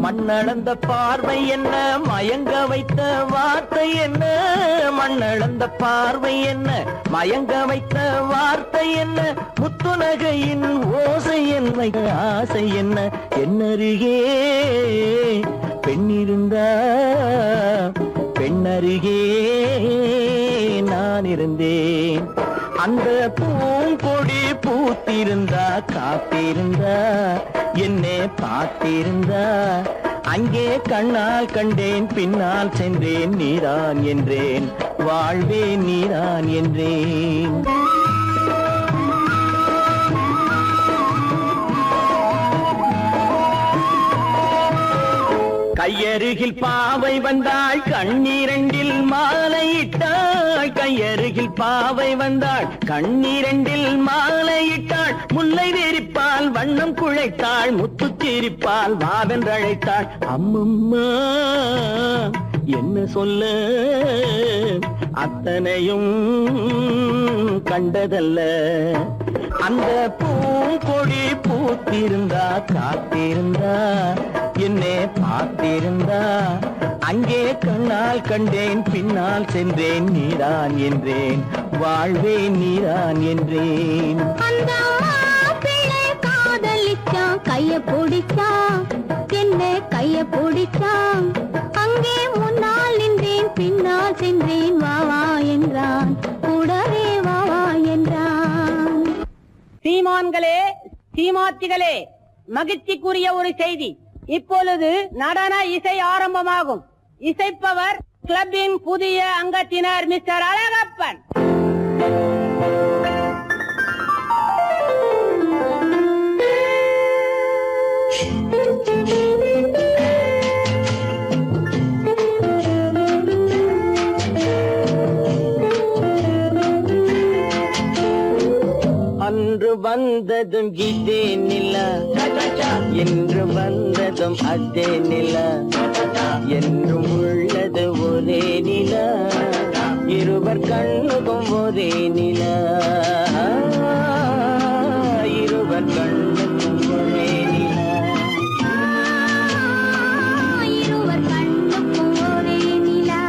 மண்ணளந்த பார்வை என்ன, மயங்க வைத்த வார்த்தை என்ன? மண்ணளந்த பார்வை என்ன, மயங்க வைத்த வார்த்தை என்ன? முத்துநகையின் ஓசை என்ன, ஆசை என்ன? என்னருகே பெண்ணிருந்தா, பெண்ணருகே நான் இருந்தேன். அந்த பூங்கொடி பூத்திருந்தா, காத்திருந்தா, என்னை பார்த்திருந்தா, அங்கே கண்ணால் கண்டேன், பின்னால் சென்றேன், நீதான் என்றேன், வாழ்வே நீதான் என்றேன். கையருகில் பாவை வந்தாள், கண்ணீரண்டில் மாலையிட்டாள். கையருகில் பாவை வந்தாள், கண்ணீரண்டில் மாலையிட்டாள். முல்லை வெறிப்பால் வண்ணம் குழைத்தாள், முத்து சிரிப்பால் வாவென்றழைத்தாள். அம்மம்மா என்ன சொல்ல, அத்தனையும் கண்டதல்ல. அந்த பூங்கொடி பூத்திருந்தா, காத்திருந்தா, என்னை பார்த்திருந்தா, அங்கே கண்ணால் கண்டேன், பின்னால் சென்றேன், நீதான் என்றேன், வாழ்வே நீதான் என்றேன். அந்த மாப்பிள்ளை காதலிச்சான், கைய பிடிச்சான், என்னை கைய பிடிச்சான். அங்கே முன்னால் நின்றேன், பின்னால் சென்றேன், வா வா என்றான், கூடவே வா வா என்றான். சீமான்களே, சீமாத்திகளே, மகிழ்ச்சிக்குரிய ஒரு செய்தி. இப்பொழுது நடன இசை ஆரம்பமாகும். இசைப்பவர் கிளப்பின் புதிய அங்கத்தினர் மிஸ்டர் அழகப்பன். அன்று வந்ததும் இதே நிலா, என்று வந்ததும் அதே நிலா, என்றும் உள்ளது ஒரே நிலா, இருவர் கண்ணுக்கும் ஒரே நிலா, இருவர் கண்ணுக்கும் ஒரே நிலா, இருவர் கண்ணுக்கும் ஒரே நிலா.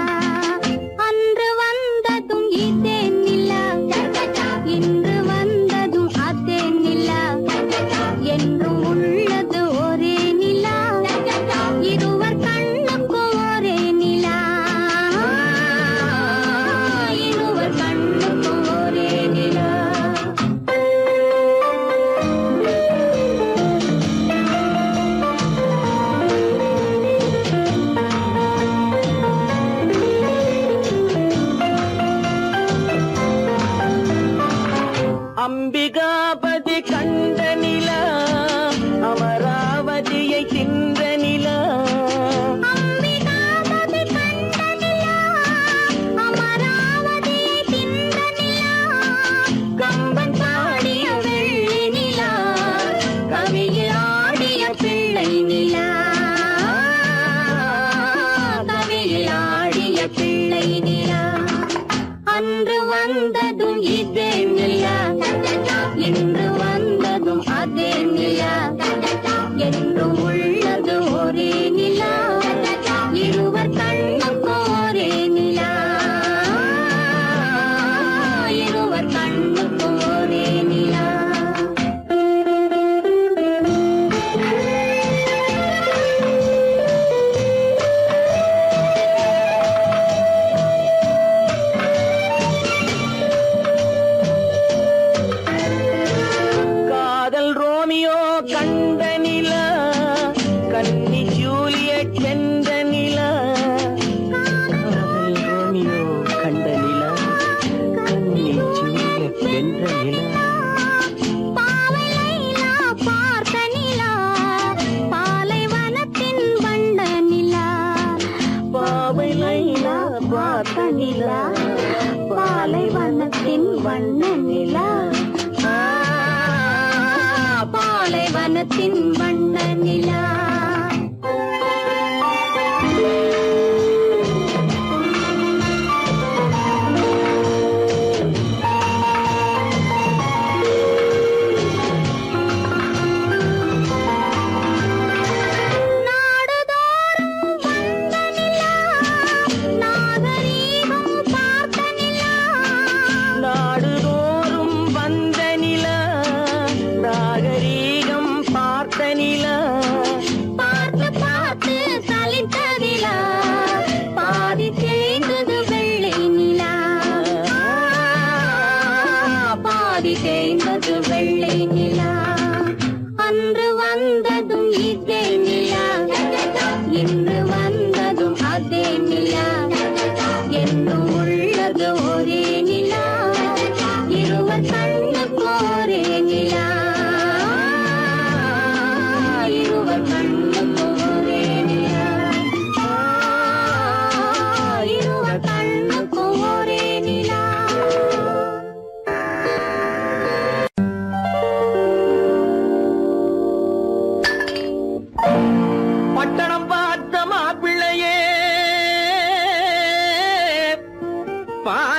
அன்று வந்ததும் இதே நிலா, இன்று வந்ததும் அதே நிலா, என்றும் உள்ளது ஒரே நிலா, இருவர் கண்ணுக்கும் ஒரே நிலா, இருவர் கண்ணுக்கும் ஒரே நிலா.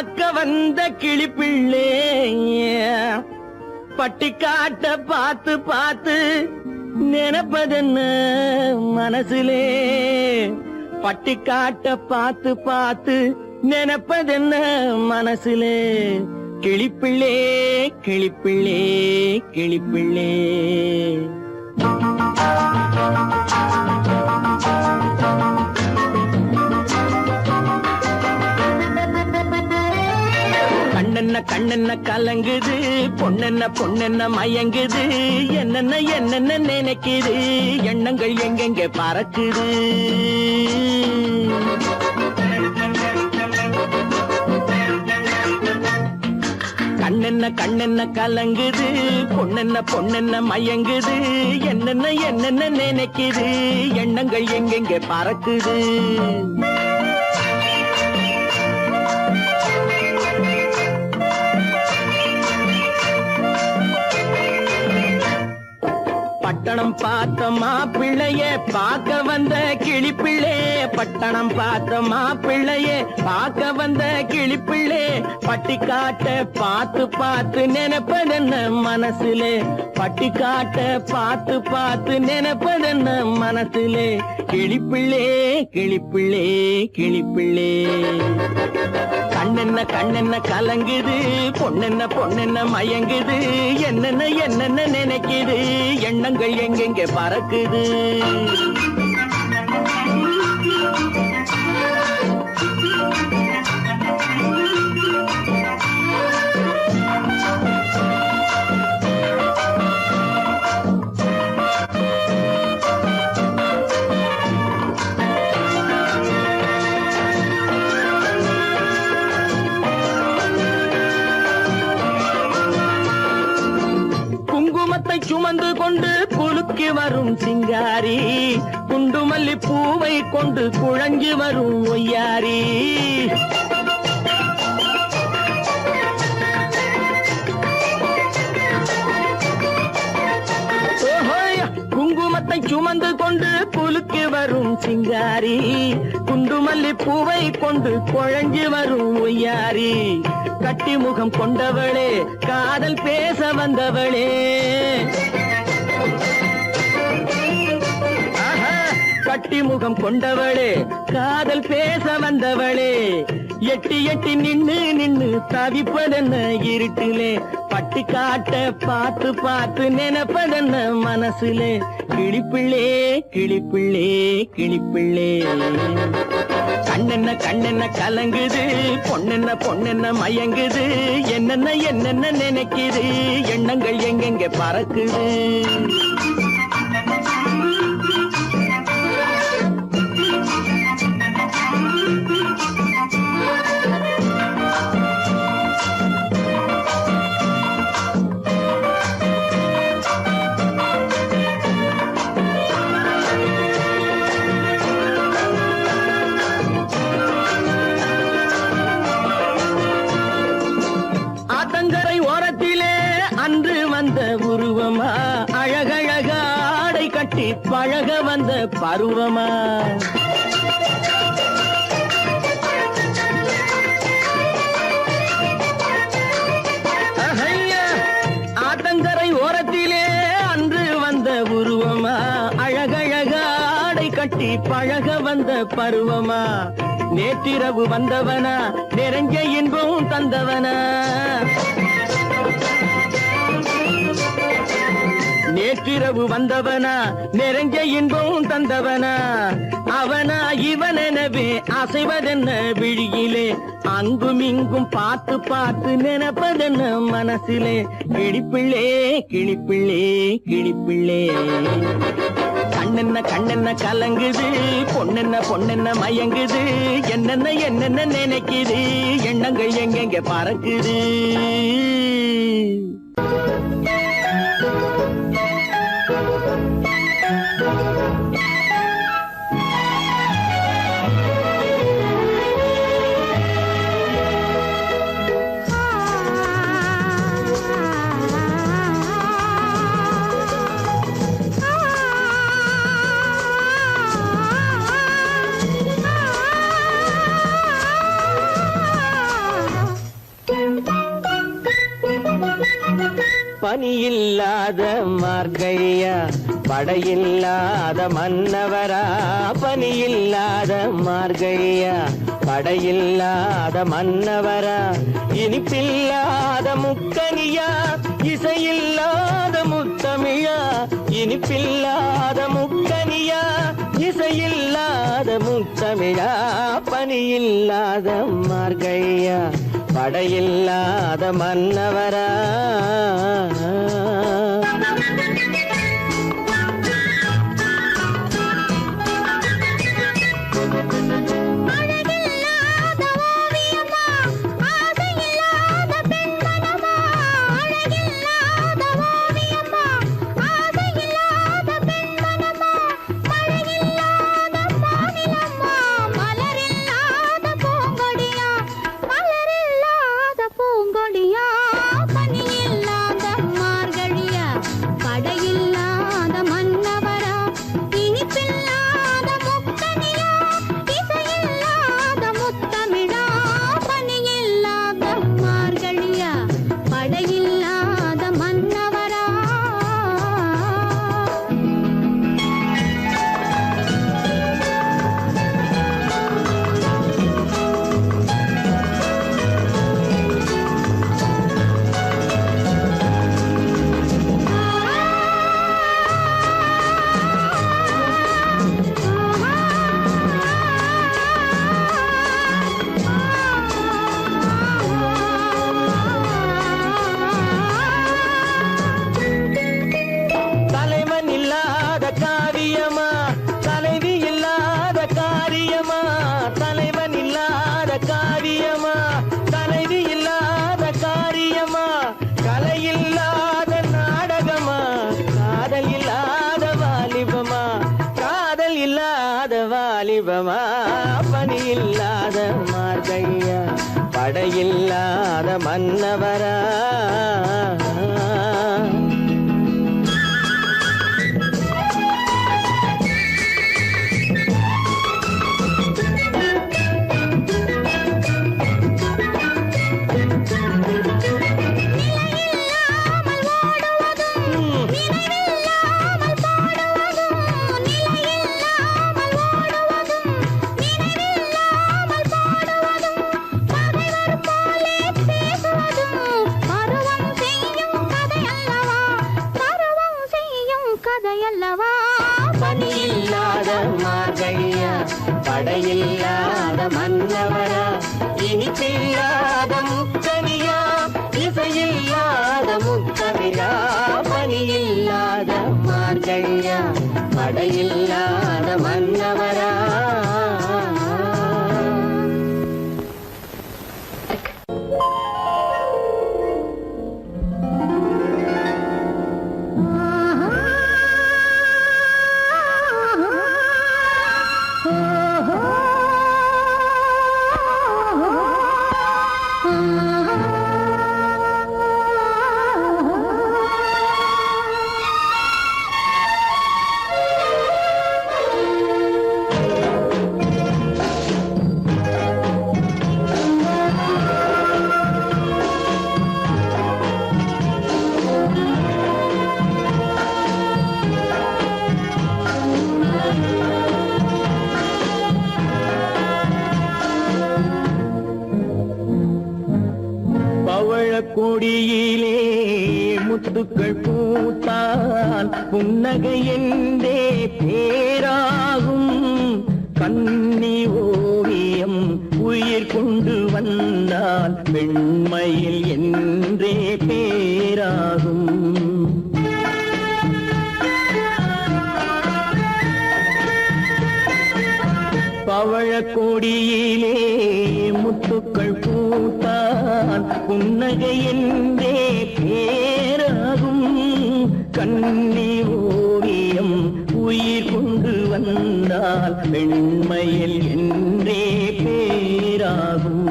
பார்க்க வந்த கிளிப்பிள்ளே பட்டிக்காட்ட பார்த்து பார்த்து நினைப்பதென்ன மனசுலே பட்டிக்காட்ட பார்த்து பார்த்து நினைப்பதென்ன மனசுலே கிளிப்பிள்ளே கிளிப்பிள்ளே கிளிப்பிள்ளே கண்ணென்ன கண்ணென்ன கலங்குது பொண்ணென்ன பொண்ணென்ன மயங்குது என்னென்ன என்னென்ன நினைக்குது எண்ணங்கள் எங்கெங்க பறக்குது கண்ணென்ன கண்ணென்ன கலங்குது பொண்ணென்ன பொண்ணென்ன மயங்குது என்னென்ன என்னென்ன நினைக்குது எண்ணங்கள் எங்கெங்க பறக்குது பட்டணம் பார்த்த மாப்பிள்ளைய பார்க்க வந்த கிளிப்பிள்ளே பட்டணம் பார்த்த மாப்பிள்ளைய பார்க்க வந்த கிளிப்பிள்ளே பட்டிக்காட்ட பார்த்து பார்த்து நினைப்பதென்ன மனசுலே பட்டிக்காட்ட பார்த்து பார்த்து நினைப்பதென்ன மனசுலே கிளிப்பிள்ளே கிளிப்பிள்ளே கிளிப்பிள்ளே கண்ணென்ன கண்ணென்ன கலங்குது பொண்ணென்ன பொண்ணென்ன மயங்குது என்னென்ன என்னென்ன நினைக்குது எண்ணங்கள் எங்கெங்க பறக்குது குங்குமத்தை சுமந்து கொண்டு குலுக்கி வரும் சிங்காரி குண்டுமல்லி பூவை கொண்டு குழஞ்சி வரும் ஒய்யாரி குங்குமத்தை சுமந்து கொண்டு குலுக்கி வரும் சிங்காரி குண்டுமல்லி பூவை கொண்டு குழஞ்சி வரும் ஒய்யாரி கட்டி முகம் கொண்டவளே காதல் பேச வந்தவளே கட்டி முகம் கொண்டவளே காதல் பேச வந்தவளே எட்டி எட்டி நின்னு நின்னு தவிப்பதென்ன இருட்டிலே பட்டிக்காட்ட பார்த்து பார்த்து நினைப்பதென்ன மனசுலே கிளிப்பிள்ளே கிளிப்பிள்ளே கிளிப்பிள்ளே கண்ணென்ன கண்ணென்ன கலங்குது பொண்ணென்ன பொண்ணென்ன மயங்குது என்னென்ன என்னென்ன நினைக்குது எண்ணங்கள் எங்கெங்க பறக்குது ஆத்தங்கரை ஓரத்திலே அன்று வந்த உருவமா அழகழக ஆடை கட்டி பழக வந்த பருவமா ஆத்தங்கரை ஓரத்திலே அன்று வந்த உருவமா அழகழக ஆடை கட்டி பழக வந்த பருவமா நேற்றிரவு வந்தவனா நிறைஞ்ச இன்பம் தந்தவனா நேற்றிரவு வந்தவனா நிறைஞ்ச இன்பம் தந்தவனா அவனா இவனெனவே அசைவதென்ன விழியிலே அங்கும் இங்கும் பார்த்து பார்த்து நினைப்பதென்ன மனசிலே கிளிப்பிள்ளே கிளிப்பிள்ளே கிளிப்பிள்ளே கண்ணென்ன கண்ணென்ன கலங்குது பொண்ணென்ன பொண்ணென்ன மயங்குது என்னென்ன என்னென்ன நினைக்குது எண்ணங்கள் எங்கெங்க பறக்குது பனியில்லாத மார்கழியா படையில்லாத மன்னவரா பனியில்லாத மார்கழியா படையில்லாத மன்னவரா இனிப்பில்லாத முக்கனியா இசையில்லாத முத்தமிழா இனிப்பில்லாத முக்கனியா இசையில்லாத முத்தமிழா பனியில்லாத மார்கழியா படையில்லாத மன்னவரா வாலிபமா பனியில்லாத மார்கழியா படையில்லாத மன்னவரா பனியில்லாத மார்கழியா படையில்லாத மன்னவரா இனிப்பில்லாத முக்கனியா இசையில்லாத முத்தமிழா பனியில்லாத மார்கழியா படையில்லாத மன்னவரா கொடியிலே முத்துக்கள் பூத்தால் புன்னகை என்றே பேராகும் கண்ணி ஓவியம் உயிர் கொண்டு வந்தால் வெண்மையில் என்றே பேராகும் பவழக்கொடியிலே முத்துக்கள் பூத்தால் புன்னகை என்றே பேராகும் கண்ணி ஓவியம் உயிர் கொண்டு வந்தால் வெண்மையில் என்றே பேராகும்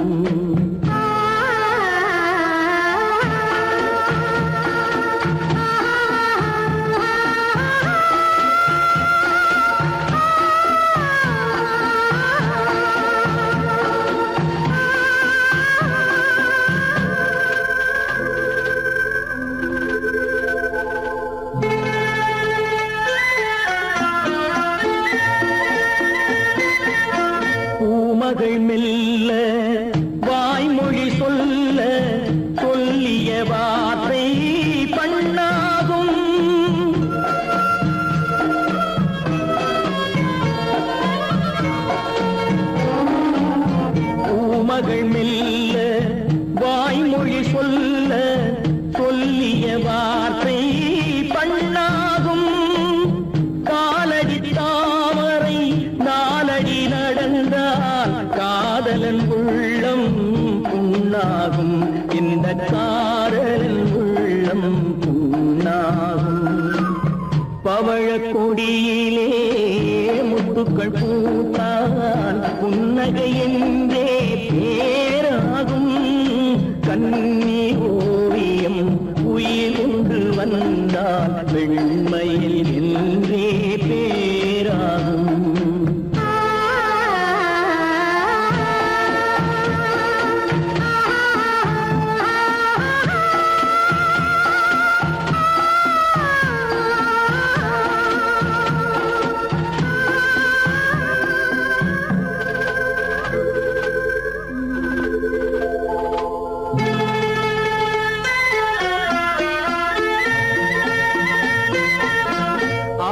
பூமகள் மெல்ல வாய்மொழி சொல்ல சொல்லிய வார்த்தை பண்ணாகும். பூமகள் மெல்ல வாய்மொழி சொல்ல சொல்லிய வார்த்தை பண்ணாகும். காலடி தாமரை நாலடி நடந்தால் காதலன் உள்ளம் புண்ணாகும். இந்த காதலன் உள்ளம் புண்ணாகும். பவழக் கொடியிலே முத்துக்கள் பூத்தால் புன்னகை என்றே பேராகும். கண்ணி ஓவியம் உயிர் ஒன்று வந்தால் வெண்மையில் என்றே பேராகும்.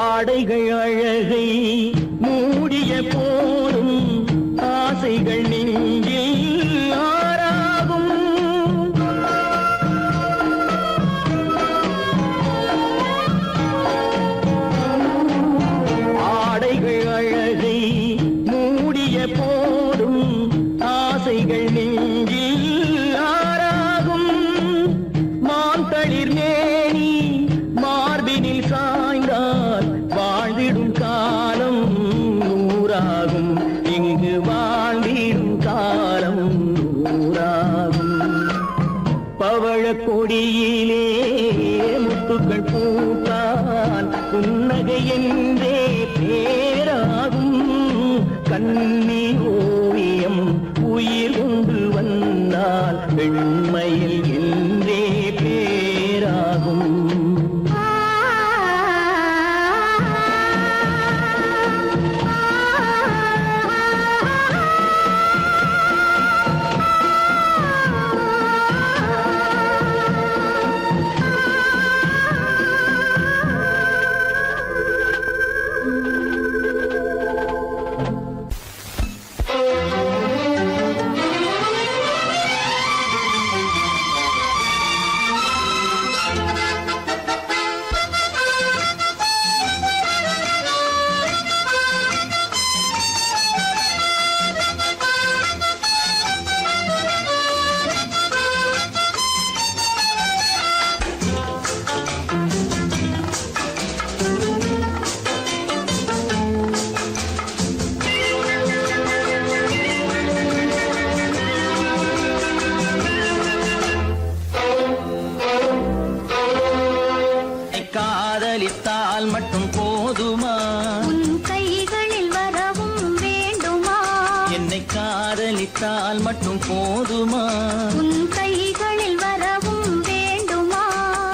ஆடைகள் அழகை மூடிய போதும் ஆசைகள் நெஞ்சில் ஆறாகும். ஆடைகள் அழகை மூடிய போதும் ஆசைகள் நெஞ்சில் ஆறாகும். மாந்தளிர் மேனி மார்பினில் சாய்ந்தால் வாழ்ந்திடும் காலம் நூறாகும். இங்கு வாழ்ந்திடும் காலம் நூறாகும். பவழக் கொடியிலே முத்துக்கள் பூத்தால் புன்னகை என்றே பேராகும். கண்ணி ஓவியம் உயிர் கொண்டு வந்தால் வெண்மையில் என்றே பேராகும். காதலித்தால் மட்டும் போதுமா? உன் கைகளில் வரவும் வேண்டுமா? என்னை காதலித்தால் மட்டும் போதுமா? உன் கைகளில் வரவும் வேண்டுமா?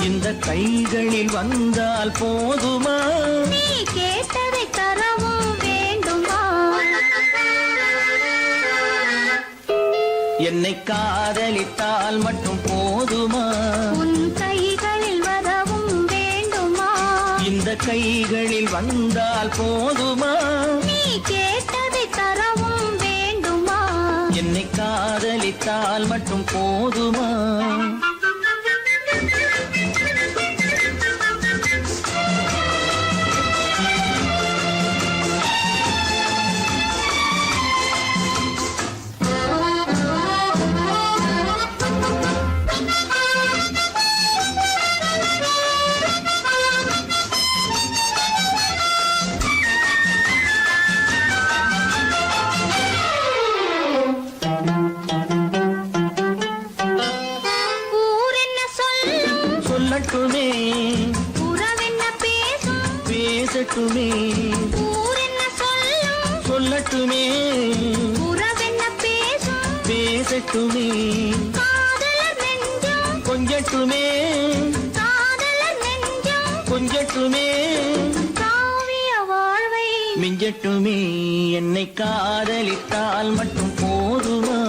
இந்த கைகளில் வந்தால் போதுமா? நீ கேட்டதை தரவும் வேண்டுமா? என்னை காதலித்தால் மட்டும் போதுமா? உன் கைகளில் வரவும் வேண்டுமா? இந்த கைகளில் வந்தால் போதுமா? நீ கேட்டதை தரவும் வேண்டுமா? என்னை காதலித்தால் மட்டும் போதுமா? சொல்லட்டுமே உறவென்ன பேசும் பேசட்டுமே ஊரென்ன சொல்லும் சொல்லட்டுமே உறவென்ன பேசும் பேசட்டுமே காதலர் நெஞ்சம் கொஞ்சட்டுமே காதலர் நெஞ்சம் கொஞ்சட்டுமே காவிய வாழ்வை மிஞ்சட்டுமே என்னை காதலித்தால் மட்டும் போதுமா?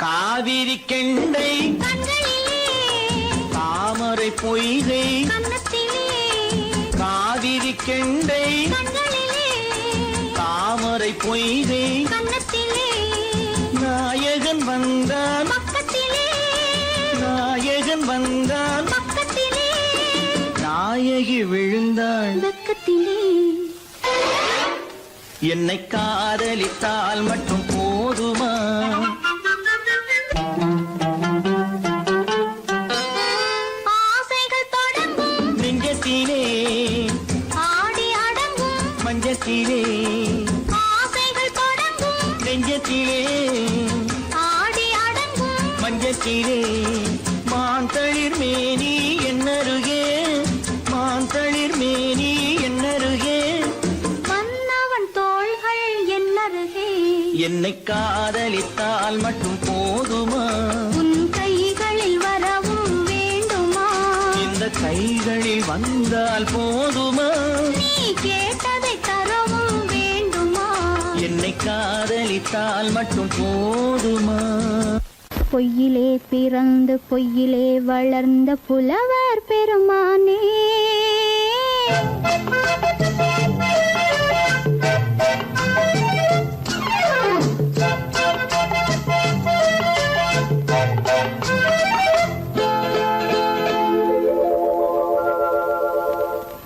காவிரி கெண்டை தாமரை பொய்கை காவிரி கெண்டை தாமரை பொய்கை நாயகன் வந்தான் நாயகன் வந்தான் நாயகி விழுந்தாள் என்னை காதலித்தால் மட்டும் போதுமா? நெஞ்சத்திலே ஆடி அடங்கும் மஞ்சத்திலே ஆசைகள் தொடங்கும் நெஞ்சத்திலே ஆடி அடங்கும் மஞ்சத்திலே மாந்தளிர் மேனி என்னருகே மாந்தளிர் மேனி என்னருகே மன்னவன் தோள்கள் என்னருகே என்னை காதலித்தால் மட்டும் போதுமா? உன் கைகளில் வரவும் வேண்டுமா? இந்த கைகளில் வந்தால் போதுமா? நீ கேட்டதை தரவும் வேண்டுமா? என்னை காதலித்தால் மட்டும் போதுமா? பொய்யிலே பிறந்து பொய்யிலே வளர்ந்த புலவர் பெருமானே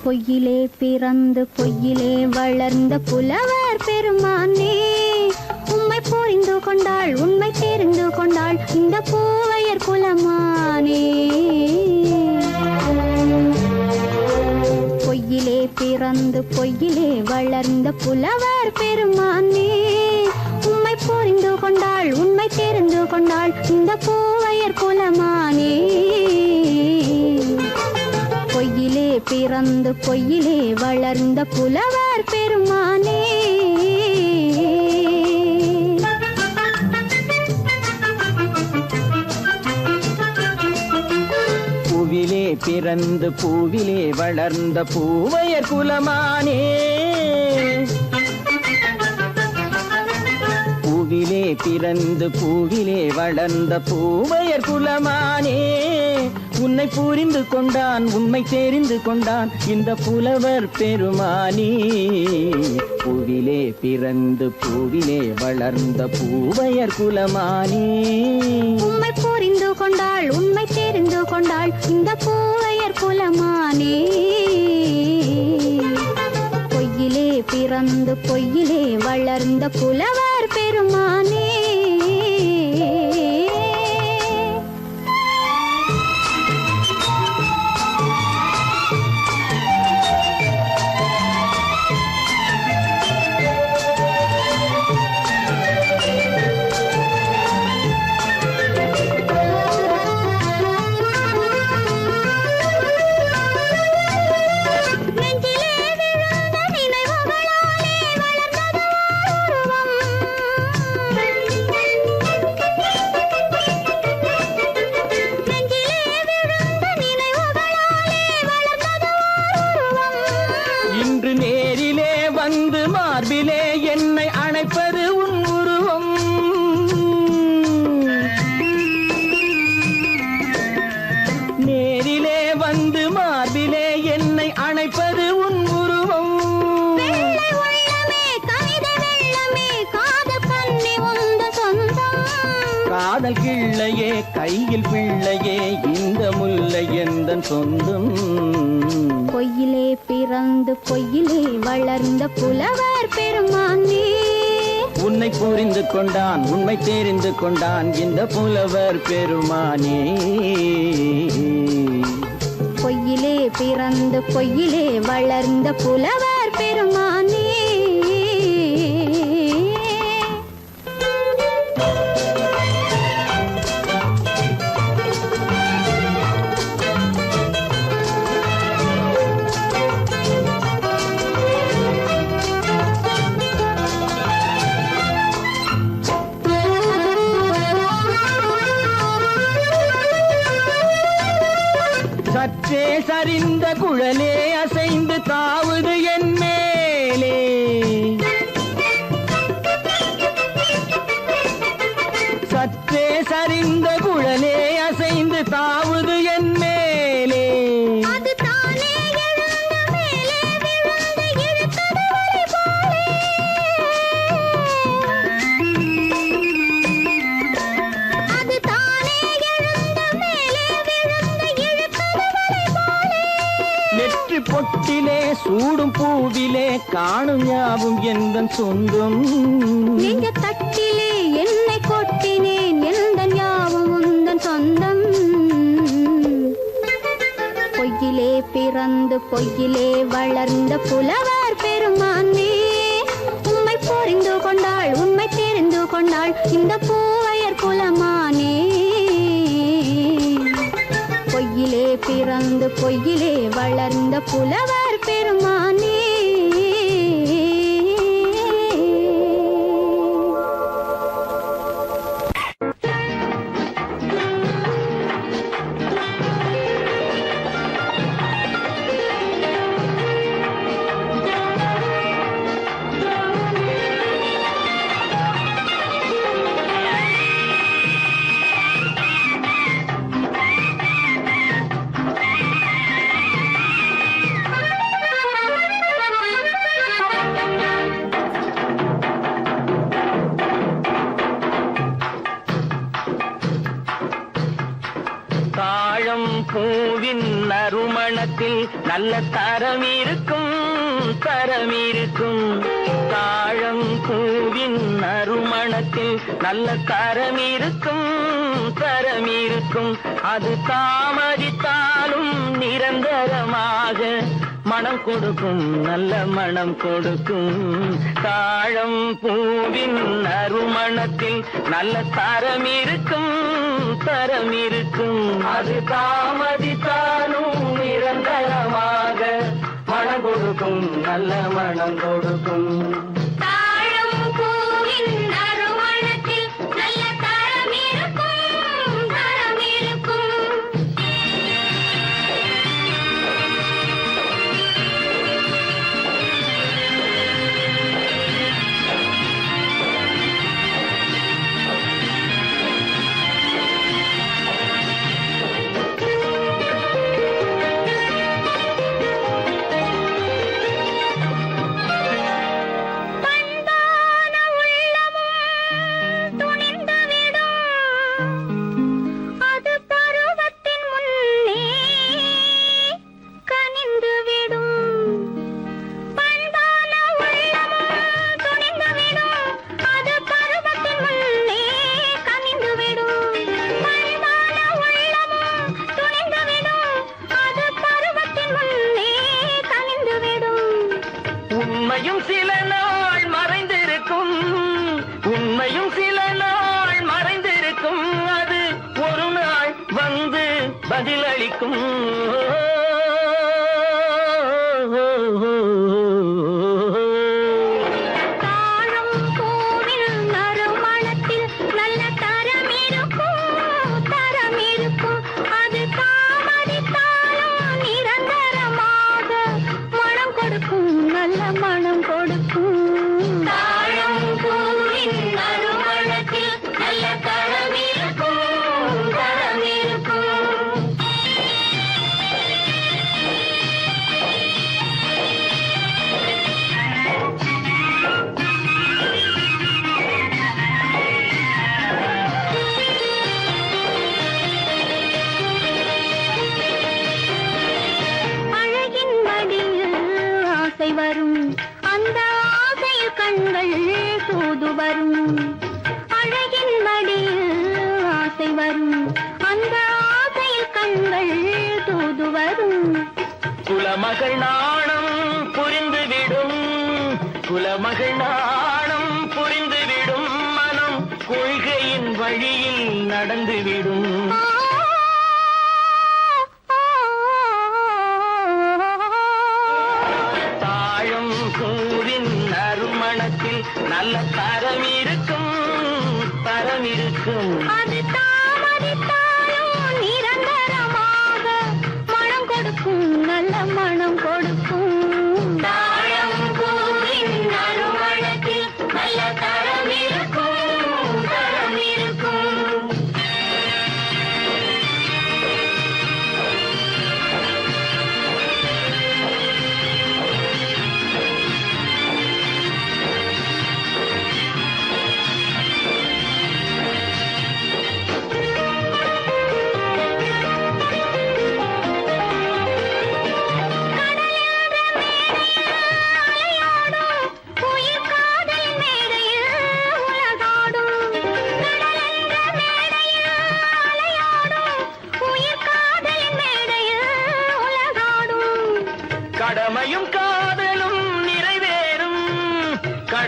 பொய்யிலே பிறந்து பொய்யிலே வளர்ந்த புலவர் பெருமானே உம்மை புரிந்து கொண்டாள் உண்மை தெரிந்து கொண்டாள் இந்த பூவையர் குலமானே பொய்யிலே பிறந்து பொய்யிலே வளர்ந்த புலவர் பெருமானே உம்மை புரிந்து கொண்டாள் உண்மை தெரிந்து கொண்டாள் இந்த பூவையர் குலமானே பொய்யிலே பிறந்து பொய்யிலே வளர்ந்த புலவர் பெருமானே பூவிலே பிறந்து பூவிலே வளர்ந்த பூவையர் குலமானே பூவிலே பிறந்து பூவிலே வளர்ந்த பூவையர் குலமானே உன்னை புரிந்து கொண்டான் உண்மை தெரிந்து கொண்டான் இந்த புலவர் பெருமானே பூவிலே பிறந்து பூவிலே வளர்ந்த பூவையர் குலமானே உம்மை புரிந்து கொண்டாள் உண்மை தெரிந்து கொண்டாள் இந்த பூவையர் குலமானே பொய்யிலே பிறந்து பொய்யிலே வளர்ந்த புலவர் பெருமானே மார்பிலே என்னை அணைப்பது உன் உருவம் நேரிலே வந்து மார்பிலே என்னை அணைப்பது உன் உருவம் காதல் கிள்ளையே கையில் பிள்ளையே இந்த முல்லை எந்தன் சொந்தம் பொய்யிலே பிறந்து பொய்யிலே வளர்ந்த புலவர் பெருமானே உன்னை புரிந்து கொண்டான் உண்மை தெரிந்து கொண்டான் இந்த புலவர் பெருமானே பொய்யிலே பிறந்து பொய்யிலே வளர்ந்த புலவர் பெருமானே காணும் யாவும் எந்தன் சொந்தம். நெஞ்ச தட்டிலே என்னை கொட்டினேன் எந்தன் யாவும் உந்தன் சொந்தம். பொய்யிலே பிறந்து பொய்யிலே வளர்ந்த புலவர் பெருமானே, உம்மை புரிந்து கொண்டாள் உண்மை தெரிந்து கொண்டாள் இந்த பூவையர் குலமானே. பொய்யிலே பிறந்து பொய்யிலே வளர்ந்த புலவர் பெருமானே. பூவின் நறுமணத்தில் நல்ல தரம் இருக்கும் தரம் இருக்கும். தாழம் பூவின் நறுமணத்தில் நல்ல தரம் இருக்கும் தரம் இருக்கும். அது தாமதித்தாலும் நிரந்தரமாக மனம் கொடுக்கும் நல்ல மனம் கொடுக்கும். தாழம் பூவின் நறுமணத்தில் நல்ல தரம் இருக்கும் தரம் இருக்கும். அது தாமதித்தாலும் நிரந்தரமாக மனம் கொடுக்கும் நல்ல மனம் கொடுக்கும். தாழம் பூவின் நறுமணத்தில் நல்ல தரம் இருக்கும் தரம் இருக்கும். உண்மையும் சில நாள் மறைந்திருக்கும் உண்மையும் சில நாள் மறைந்திருக்கும். அது ஒரு நாள் வந்து பதிலளிக்கும். தாழம் பூவின் நறுமணத்தில் நல்ல தரம் இருக்கும் தரம் இருக்கும். அது தாமதித்தாலும் நிரந்தரமாக மனம் கொடுக்கும் நல்ல மனம் கொடுக்கும். தாழம் பூவின் நறுமணத்தில் நல்ல தரம் இருக்கும் தரம் இருக்கும். அழகின் மடியில் ஆசை வரும் அந்த ஆசையில் கண்கள் தூது வரும். அழகின் மடியில் ஆசை வரும் அந்த ஆசையில் கண்கள் தூது வரும். குலமகள் நாணம் புரிந்துவிடும் குலமகள் நாணம் புரிந்துவிடும். மனம் கொள்கையின் வழியில் நடந்துவிடும். தாழம் பூவின் நறுமணத்தில் நல்ல தரம் இருக்கும் தரம் இருக்கும். அது தாமதித்தாலும் நிரந்தரமாக மனம் கொடுக்கும் நல்ல மனம் கொடுக்கும். தாழம் பூவின் நறுமணத்தில் நல்ல தரம் இருக்கும் தரம் இருக்கும்.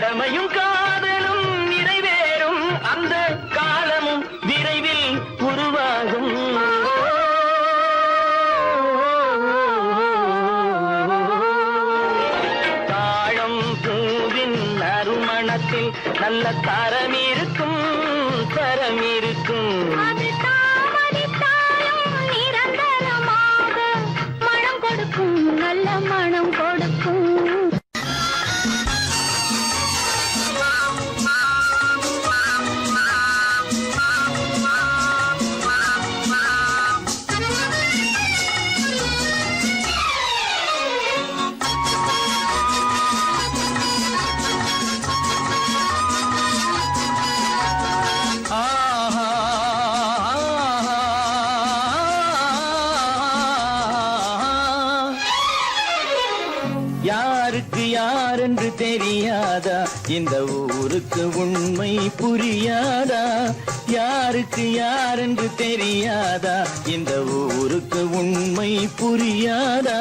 கடமையும் காதலும் நிறைவேறும் அந்த காலமும் விரைவில் உருவாகும். தாழம் பூவின் நறுமணத்தில் நல்ல தரம் இருக்கும், தரம் இருக்கும். அது தாமதித்தாலும் நிரந்தரமாக மனம் கொடுக்கும், நல்ல மனம் கொடுக்கும். யாருக்கு யாரென்று தெரியாதா, இந்த ஊருக்கு உண்மை புரியாதா? யாருக்கு யாரென்று தெரியாதா, இந்த ஊருக்கு உண்மை புரியாதா?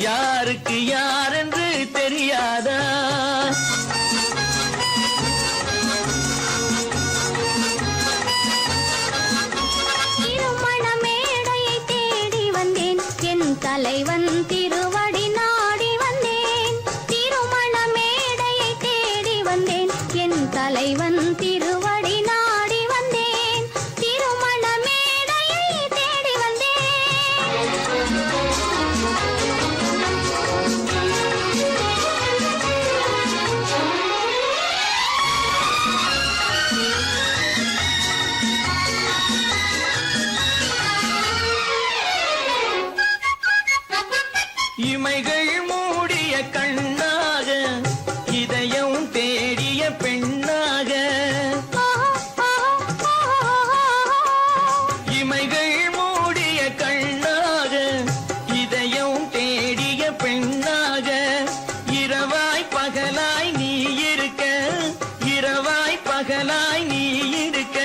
யாருக்கு யாரென்று தெரியாதா? திருமண மேடையை தேடி வந்தேன், என் தலைவன் திருவடி நாடி வந்தேன். திருமண மேடையை தேடி வந்தேன், என் தலைவன் திருவடி நாடி வந்தேன். திருமண மேடையை தேடி இமைகள் மூடிய கண்ணாக, இதயம் தேடிய பெண்ணாக. இமைகள் மூடிய கண்ணாக, இதயம் தேடிய பெண்ணாக. இரவாய் பகலாய் நீ இருக்க, இரவாய் பகலாய் நீ இருக்க.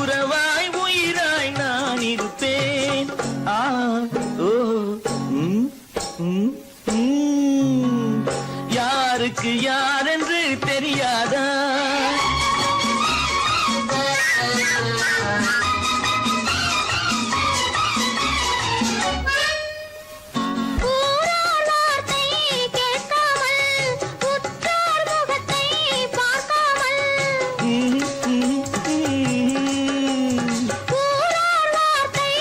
உறவாய் உயிராய் நான் இருப்பேன். ஆ ஓ யாருக்கு யாரென்று தெரியாதா? ஊரார் வார்த்தை கேட்காமல், உற்றார் முகத்தை பார்க்காமல். ஊரார் வார்த்தை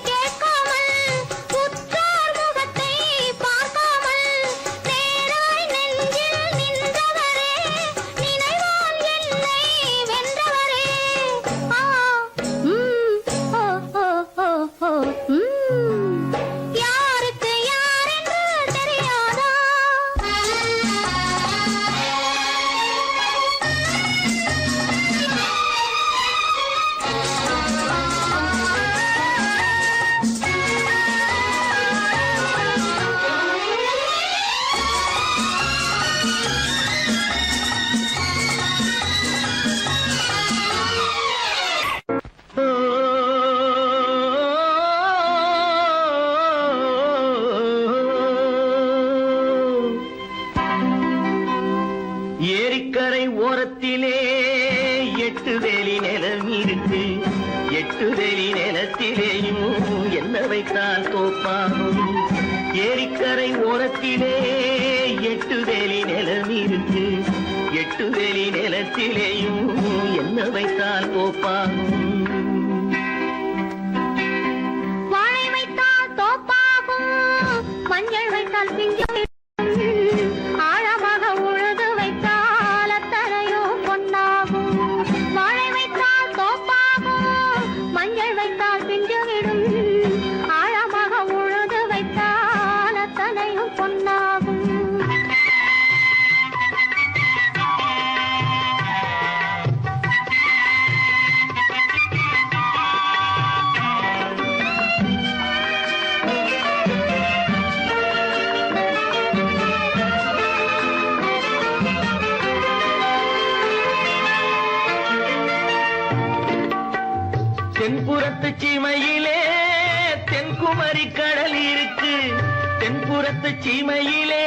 கேட்காமல், உற்றார் முகத்தை பார்க்காமல். நேராய் நெஞ்சில் நின்றவரே, நினைவால் என்னை வென்றவரே. ஆ ஓ ஓ ஓ ஓ யாருக்கு யாரென்று தெரியாதா? ஏரிக்கரை ஓரத்திலே 8 வேலி நிலம் இருக்கு. 8 வேலி நிலத்திலேயும் என்ன வைத்தால் தோப்பாகும். ஏரிக்கரை ஓரத்திலே 8 வேலி நிலம் இருக்கு. 8 வேலி நிலத்திலேயும் என்ன வைத்தால் தோப்பாகும். வாழை வைத்தால் தோப்பாகும், மஞ்சள் வைத்தால் பிஞ்சு. ஆழமாக உழுது வைத்தால் அத்தனையோ பொன்னாகும். வாழை வைத்தால் தோப்பாகும், மஞ்சள் வைத்தால் பிஞ்சுவிடும். ஆழமாக உழுது வைத்தால் அத்தனையோ பொன்னாகும். தென்புறத்து சீமையிலே தென்குமரி கடல் இருக்கு. தென்புறத்து சீமையிலே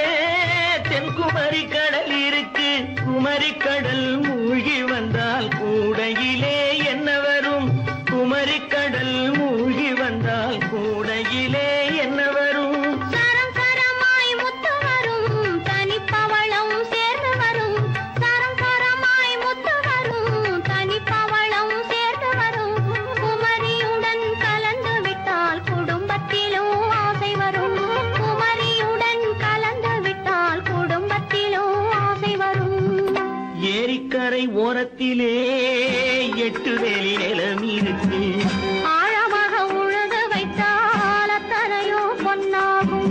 தென்குமரி கடல் இருக்கு. குமரி குமரிக்கடல் மூழ்கி வந்தால் கூடையிலே என்ன வரும்? குமரிக்கடல் மூழ்கி வந்தால் கூடையிலே என்ன வரும்? சரம் சரமாய் முத்து வரும், தனிப்பவளம் சேர்ந்து வரும். சரம் சரமாய் முத்து வரும், தனிப்பவளம் சேர்ந்து வரும். குமரியுடன் கலந்து விட்டால் குடும்பத்திலும் ஆசை வரும். குமரியுடன் கலந்து விட்டால் குடும்பத்திலும் ஆசை வரும். ஏரிக்கரை ஓரத்திலே 8 வேலி நிலம் இருக்கு. ஆழமாக உழுது வைத்தால் அத்தனையோ பொன்னாகும்.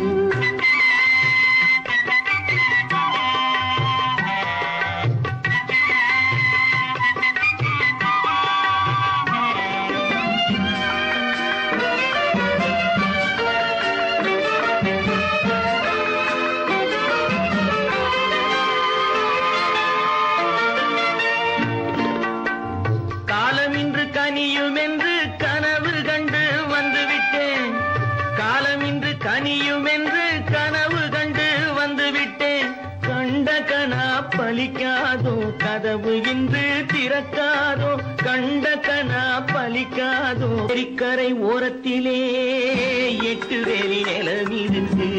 காலமின்று கனியும் என்று கனவு கண்டு வந்துவிட்டேன். காலமின்று கனியும் என்று கனவு கண்டு வந்துவிட்டேன். கண்ட கனா பலிக்காதோ, கதவு இன்று திறக்காதோ. கண்ட கனா பலிக்காதோ. ஏரிக்கரை ஓரத்திலே 8 வேலி நிலம் இருக்கு.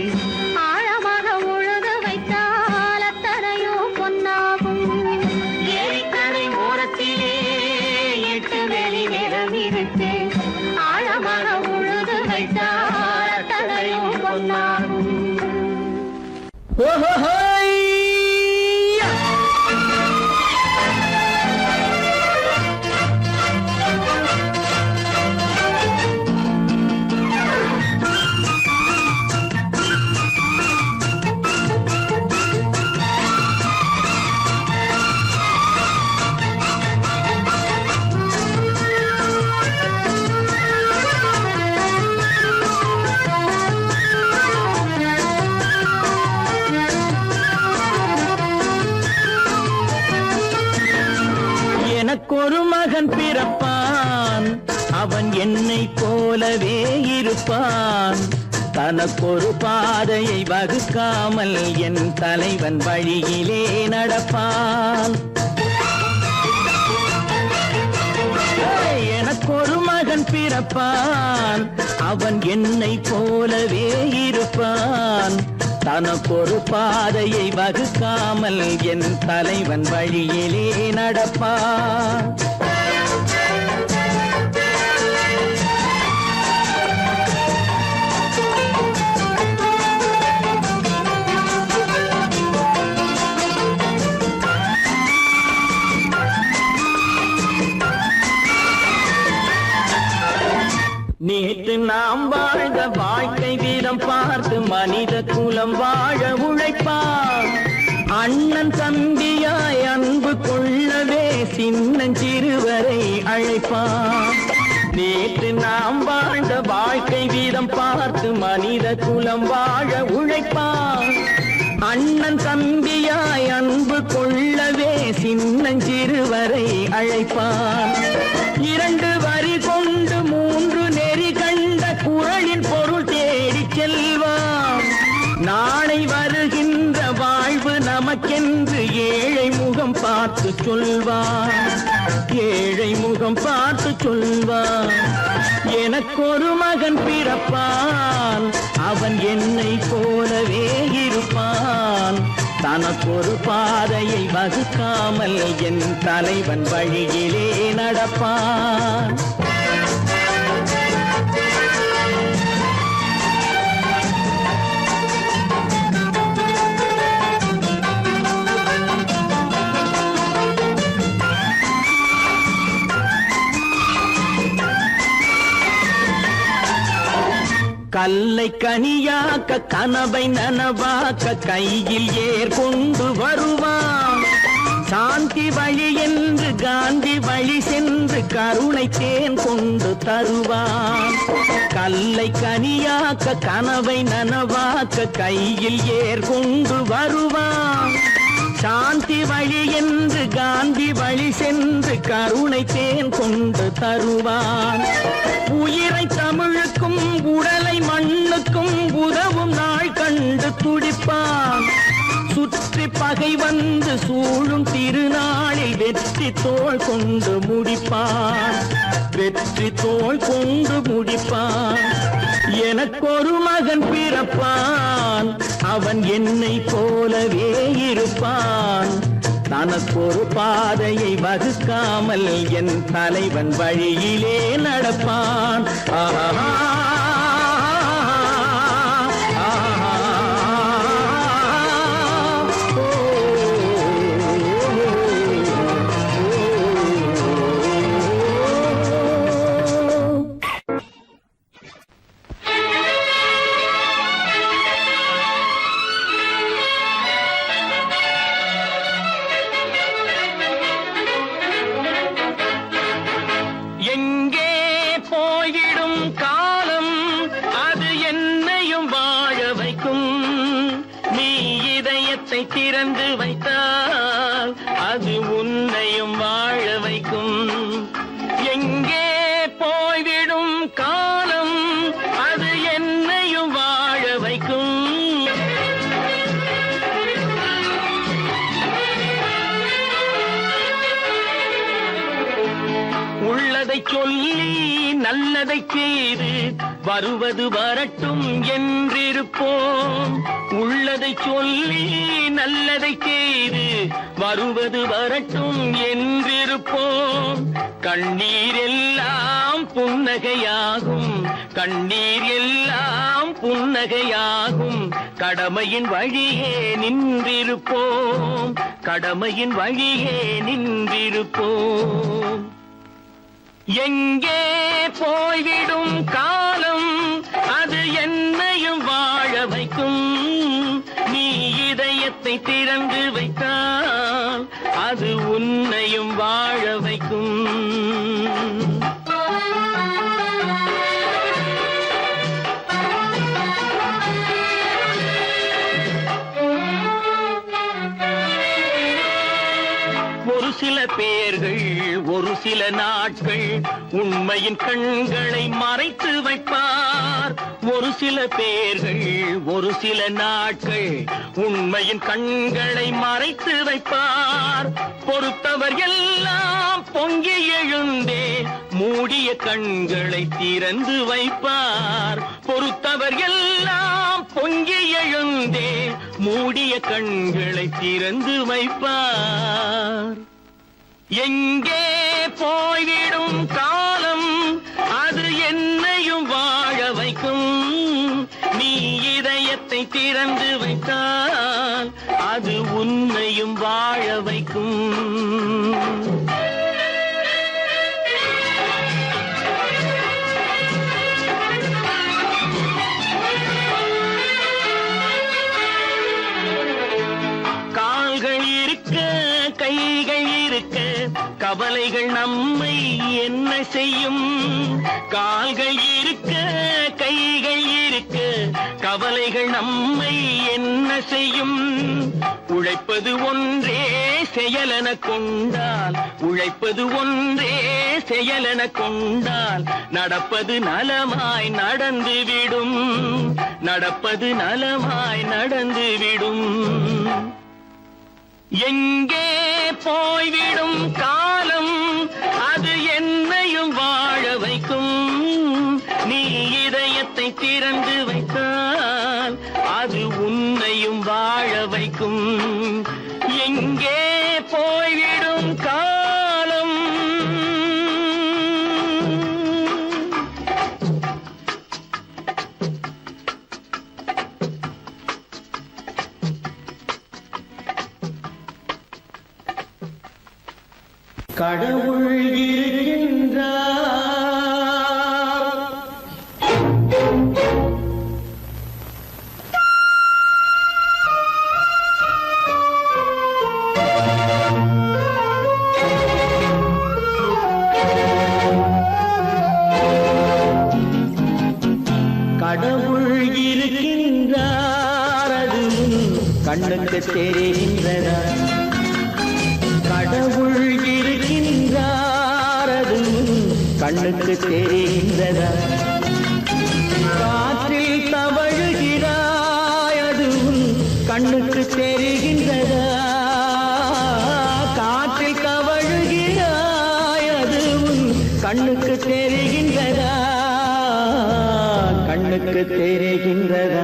ஆழமாக உழுது வைத்தால் அத்தனையோ பொன்னாகும். ஏரிக்கரை ஓரத்திலே 8 வேலி நிலம் இருக்கு. ஆழமாக உழுது வைத்தால் அத்தனையோ பொன்னாகும். எனக்கொரு மகன் பிறப்பான், அவன் என்னை போலவே இருப்பான். தனக்கொரு பாதையை வகுக்காமல் என் தலைவன் வழியிலே நடப்பான். எனக்கொரு மகன் பிறப்பான், அவன் என்னை போலவே இருப்பான். தனக்கொரு பாதையை வகுக்காமல் என் தலைவன் வழியிலே நடப்பான். நேற்று நாம் வாழ்ந்த வாழ்க்கை வீதம் பார்த்து மனித குலம் வாழ உழைப்பான். அண்ணன் தம்பியாய் அன்பு கொள்ளவே சின்னஞ்சிறுவரை அழைப்பான். நேற்று நாம் வாழ்ந்த வாழ்க்கை வீதம் பார்த்து மனித குலம் வாழ உழைப்பான். அண்ணன் தம்பியாய் அன்பு கொள்ளவே சின்னஞ்சிறுவரை அழைப்பான். 2 வரி கொண்டு 3 நெறி கண்ட குறளின் பொருள் தேடி செல்வான். நாளை வருகின்ற வாழ்வு நமக்கென்று ஏழை முகம் பார்த்து சொல்வான். ஏழை முகம் பார்த்து சொல்வான். எனக்கொரு மகன் பிறப்பான், அவன் என்னை போலவே இருப்பான். தனக்கொரு பாதையை வகுக்காமல் என் தலைவன் வழியிலே நடப்பான். கல்லை கனியாக்க கனவை நனவாக்க கையில் ஏற்கொண்டு வருவான். சாந்தி வழி என்று காந்தி வழி சென்று கருணை தேன் கொண்டு தருவான். கல்லை கனியாக்க கனவை நனவாக்க கையில் ஏற்கொண்டு வருவான். சாந்தி வழி என்று காந்தி வழி சென்று கருணை தேன் கொண்டு தருவான். உயிரை தமிழுக்கும் உடலை மண்ணுக்கும் உதவும் நாள் கண்டு துடிப்பான். சுற்றி பகை வந்து சூழும் திருநாளில் வெற்றி தோள் கொண்டு முடிப்பான், வெற்றி தோள் கொண்டு முடிப்பான். எனக்கொரு மகன் பிறப்பான், அவன் என்னை போலவே இருப்பான். தனக்கொரு பாதையை வகுக்காமல் என் தலைவன் வழியிலே நடப்பான். ஆஹா திறந்து வைத்தால் அது உன்னையும் வாழ வைக்கும். எங்கே போய்விடும் காலம் அது என்னையும் வாழ வைக்கும். உள்ளதை சொல்லி நல்லதை செய்து வருவது வரட்டும் என்றிருப்போம். உள்ளதை சொல்லி நல்லதை செய்து வருவது வரட்டும் என்றிருப்போம். கண்ணீர் எல்லாம் புன்னகையாகும், கண்ணீர் எல்லாம் புன்னகையாகும். கடமையின் வழியே நின்றிருப்போம், கடமையின் வழியே நின்றிருப்போம். எங்கே போய்விடும் காலம் அது என்னையும் வாழ வைக்கும். நீ இதயத்தை திறந்து வைத்தால் அது உன்னையும் வாழ வைக்கும். ஒரு சில பேர்கள் ஒரு சில நாட்கள் உண்மையின் கண்களை மறைத்து வைப்பார். ஒரு சில பேர்கள் ஒரு சில நாட்கள் உண்மையின் கண்களை மறைத்து வைப்பார். பொறுத்தவர் எல்லாம் பொங்கி எழுந்தே மூடிய கண்களை திறந்து வைப்பார். பொறுத்தவர் எல்லாம் பொங்கி எழுந்தே மூடிய கண்களை திறந்து வைப்பார். எங்கே போய்விடும் காலம் அது என்னையும் வாழ வைக்கும். நீ இதயத்தை திறந்து வைத்தால் அது உன்னையும் வாழ வைக்கும். கால்கள் இருக்க கைகள் இருக்க கவலைகள் நம்மை என்ன செய்யும். கால்கள் இருக்க கைகள் இருக்க கவலைகள் நம்மை என்ன செய்யும். உழைப்பது ஒன்றே செயலென கொண்டால், உழைப்பது ஒன்றே செயலென கொண்டால் நடப்பது நலமாய் நடந்துவிடும், நடப்பது நலமாய் நடந்துவிடும். எங்கே போய்விடும் காலம் அது என்னையும் வாழ வைக்கும். நீ இதயத்தை திறந்து வைத்தால் அது உன்னையும் வாழ வைக்கும். எங்கே போய்விடும் காலம் கடவுள் இருக்கின்றார். கடவுள் இருக்கின்றார் அது கண்ணுக்கு தெரிகின்றதா. கடவுள் இருக்கின்றார் அது கண்ணுக்கு தெரிகின்றதா. காற்றில் தவழுகிறாய் அது கண்ணுக்கு தெரிகின்ற கண்ணுக்கு தெரிகின்றதா கண்ணுக்கு தெரிகின்றதா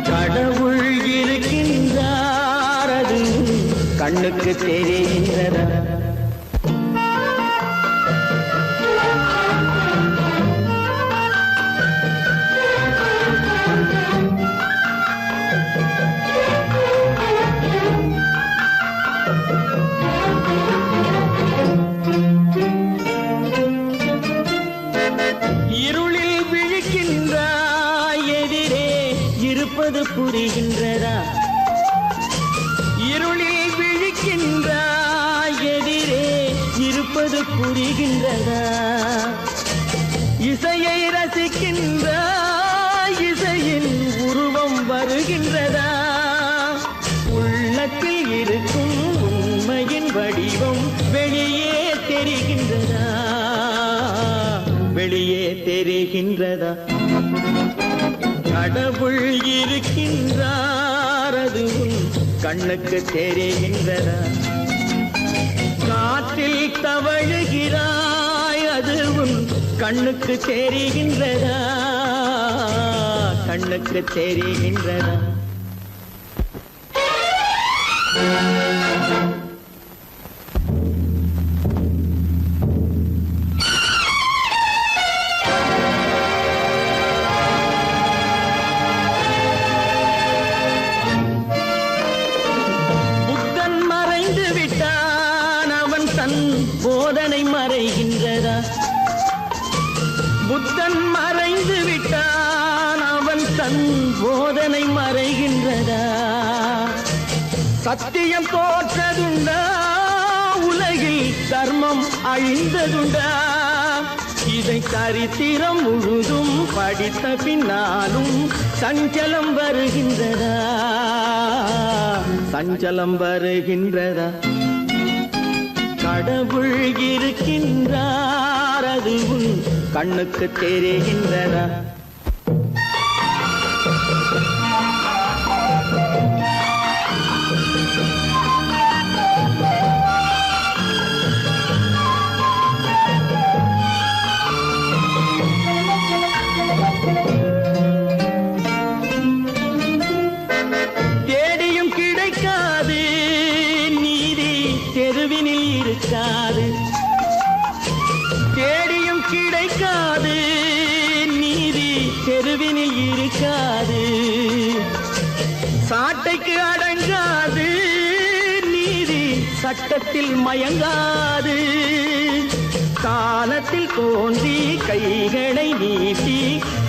கடவுள் இருக்கின்றார் அது கண்ணுக்கு தெரிகின்றதா புரிகின்றதா இருளில் விழிக்கின்றாய் எதிரே இருப்பது புரிகின்றதா இசையை ரசிக்கின்றாய் இசையின் உருவம் வருகின்றதா உள்ளத்தில் இருக்கும் உண்மையின் வடிவம் வெளியே தெரிகின்றதா வெளியே தெரிகின்றதா கடவுள் இருக்கின்றார் அது உன் கண்ணுக்கு தெரிகின்றதா காற்றில் தவழுகிறாய் அது உன் கண்ணுக்கு தெரிகின்றதா கண்ணுக்கு தெரிகின்றதா போதனை மறைகின்றதா புத்தன் மறைந்து விட்டான் அவன் தன் போதனை மறைகின்றதா சத்தியம் தோற்றதுண்டா உலகில் தர்மம் அழிந்ததுண்டா இதை சரித்திரம் முழுதும் படித்த பின்னாலும் சஞ்சலம் வருகின்றதா சஞ்சலம் வருகின்றதா கடவுள் இருக்கின்றார் அது உன் கண்ணுக்கு தெரிகின்றதா தேடியும் கிடைக்காது நீதி தெருவினில் இருக்காது தேடியும் கிடைக்காது நீதி தெருவினில் இருக்காது சாட்டைக்கு அடங்காது நீதி சட்டத்தில் மயங்காது காலத்தில் தோன்றி கைகளை நீட்டி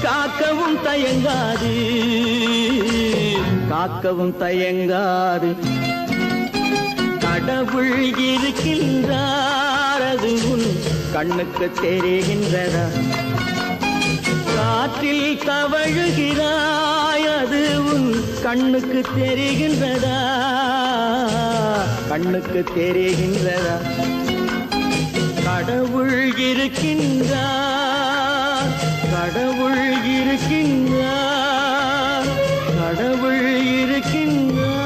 காக்கவும் தயங்காது காக்கவும் தயங்காது கடவுள் இருக்கின்றார் அது உன் கண்ணுக்கு தெரிகின்றதா காற்றில் தவழுகிறாய் அது உன் கண்ணுக்கு தெரிகின்றதா கண்ணுக்கு தெரிகின்றதா கடவுள் இருக்கின்றார் கடவுள் இருக்கின்றார் கடவுள் இருக்கின்றார்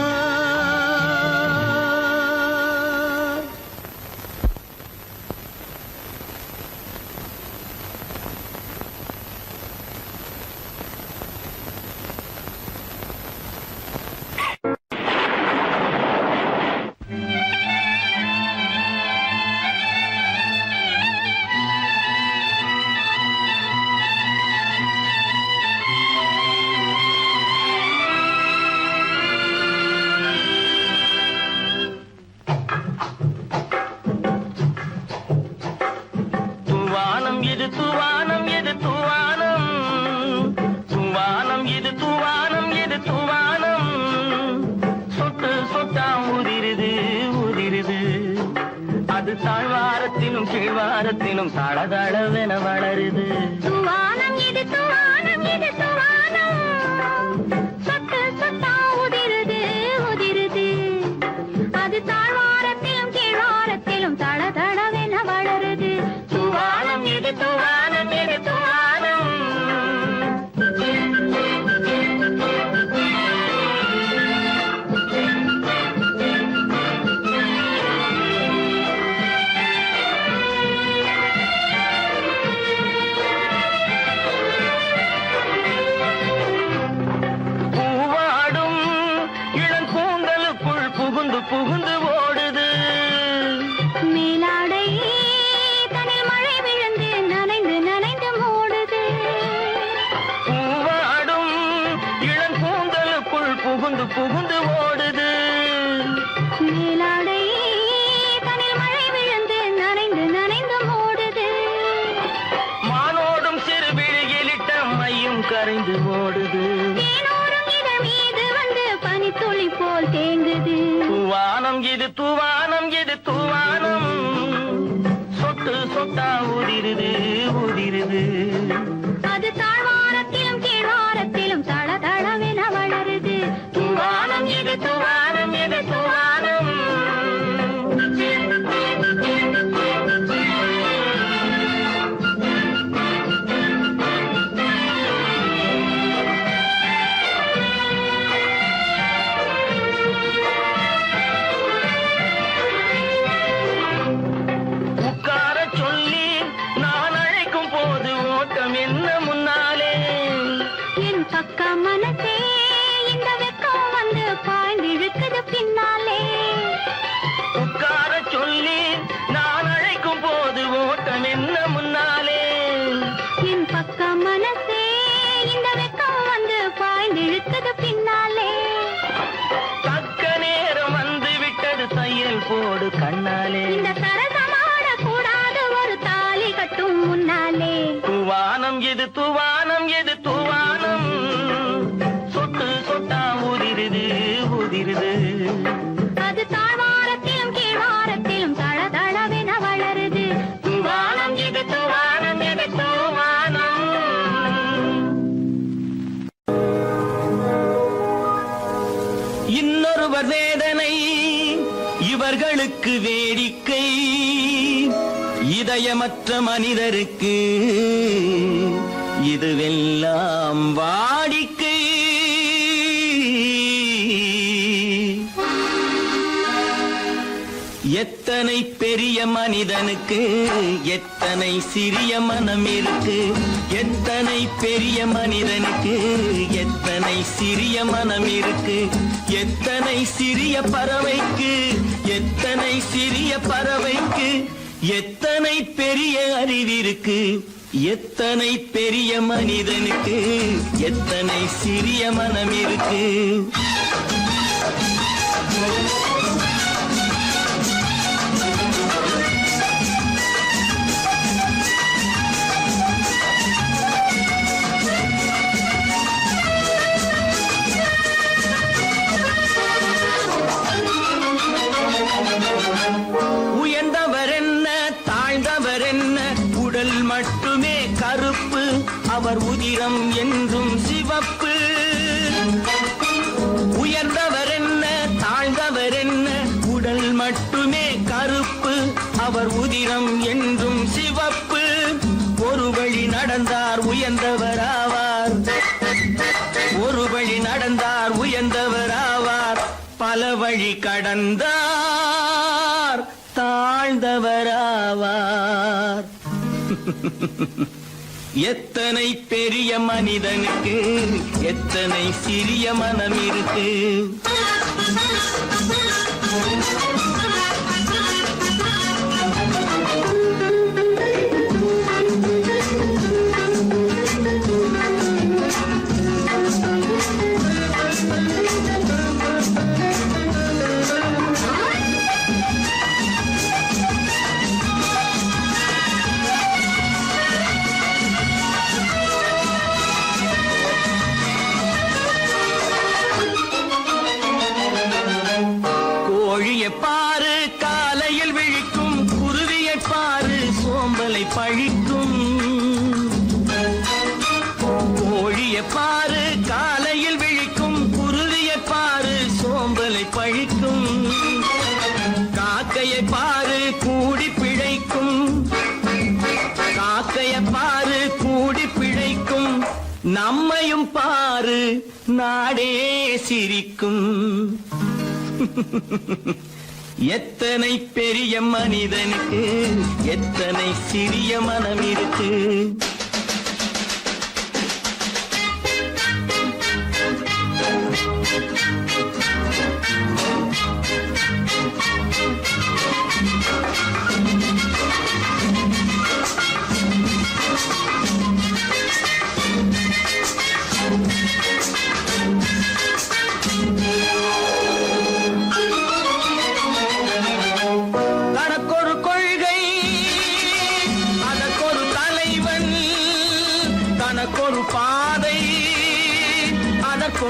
தாழ்வாரத்திலும் கீழ்வாரத்திலும் தளதளவென வளருது துவானம் இது துவானம் இது துவானம் சொட்டு சொட்டா உதிருது உதிருது அது தாழ்வாரத்திலும் கீழ்வாரத்திலும் தளதளவென வளருது துவானம் இது துவானம் இது துவானம் புகுந்து ஓடுது. மேலாடை தனில் மழை விழுந்து நனைந்து நனைந்து மூடுது. பூவாடும் இளங்கூந்தலுக்குள் புகுந்து புகுந்து ஓடுது. மேலாடை தனில் மழை விழுந்து நனைந்து நனைந்து மூடுது. மானோடும் சிறு விழியிலிட்ட மையும் கரைந்து ஓடுது. தேனோரும் இதழ் மீது வந்து பனித்துளி போல் தேங்குது. தூவானம் இது தூவானம் இது தூவானம், சொட்டு சொட்டா உதிருது உதிருது. அது தாழ்வாரத்திலும் கீழ்வாரத்திலும் தள தளவென வளருது. தூவானம் இது தூவானம் இது தூவானம். உட்கார சொல்லி நான் அழைக்கும் போது ஓட்டம் என்ன முன்னாலே. என் பக்க மனசே இந்த வெக்கம் வந்து பாய்ந்திழுக்குது பின்னாலே. உட்கார சொல்லி நான் அழைக்கும் போது ஓட்டம் என்ன முன்னாலே. என் பக்க மனசே இந்த வெக்கம் வந்து பாய்ந்திழுக்குது பின்னாலே. தக்க நேரம் வந்து விட்டது தையல் போடு கண்ணாலே. இந்த சரசமாட கூடாது ஒரு தாலி கட்டும் முன்னாலே. தூவானம் இது தூவானம் இது தூவானம், சொட்டு சொட்டா உதிருது உதிருது. அது தாழ்வாரத்திலும் கீழ்வாரத்திலும் தள தளவென வளருது. தூவானம் இது தூவானம் இது தூவானம். இன்னொருவர் வேதனை இவர்களுக்கு வேடிக்கை, இதயமற்ற மனிதருக்கு இதுவெல்லாம் வாடிக்கை. எத்தனை பெரிய மனிதனுக்கு எத்தனை சிறிய மனம் இருக்கு. எத்தனை பெரிய மனிதனுக்கு எத்தனை சிறிய மனம் இருக்கு. எத்தனை சிறிய பறவைக்கு எத்தனை சிறிய பறவைக்கு எத்தனை பெரிய அறிவிருக்கு. எத்தனை பெரிய மனிதனுக்கு எத்தனை சிறிய மனம் இருக்கு. உயர்ந்தவர் என்ன தாழ்ந்தவர் என்ன, உடல் மட்டுமே கருப்பு, அவர் உதிரம் என்றும் சிவப்பு. உயர்ந்தவர் என்ன தாழ்ந்தவர் என்ன, உடல் மட்டுமே கருப்பு, அவர் உதிரம் என்றும் சிவப்பு. ஒரு வழி நடந்தார் உயர்ந்தவர் ஆவார், ஒரு வழி நடந்தார் உயர்ந்தவர் ஆவார். பல வழி கடந்தார் தாழ்ந்தவராவார். எத்தனை பெரிய மனிதனுக்கு எத்தனை சிறிய மனம் இருக்கு. கோழியைப் பாரு காலையில் விழிக்கும், குருவியைப் பாரு சோம்பலை பழிக்கும். கோழியைப் பாரு காலையில் விழிக்கும், குருவியைப் பாரு சோம்பலை பழிக்கும். காக்கையை பாரு கூடி பிழைக்கும், காக்கையை பாரு கூடி பிழைக்கும். நம்மையும் பாரு நாடே சிரிக்கும். எத்தனை பெரிய மனிதனுக்கு எத்தனை சிறிய மனம் இருக்கு.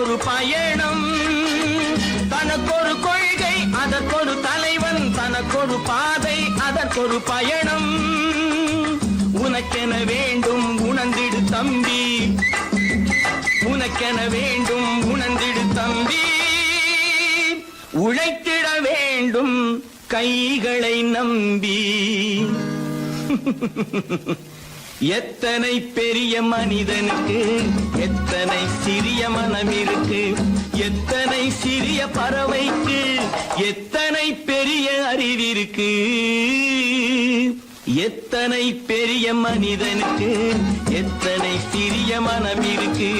அதற்கொரு பயணம், தனக்கொரு கொள்கை, அதற்கொரு தலைவன், தனக்கொரு பாதை, அதற்கொரு பயணம். உனக்கென வேண்டும் உணர்ந்திடு தம்பி, உனக்கென வேண்டும் உணர்ந்திடு தம்பி. உழைத்திட வேண்டும் கைகளை நம்பி. எத்தனை பெரிய மனிதனுக்கு எத்தனை சிறிய மனம் இருக்கு, எத்தனை சிறிய பறவைக்கு எத்தனை பெரிய அறிவிருக்கு. எத்தனை பெரிய மனிதனுக்கு எத்தனை சிறிய மனம் இருக்கு.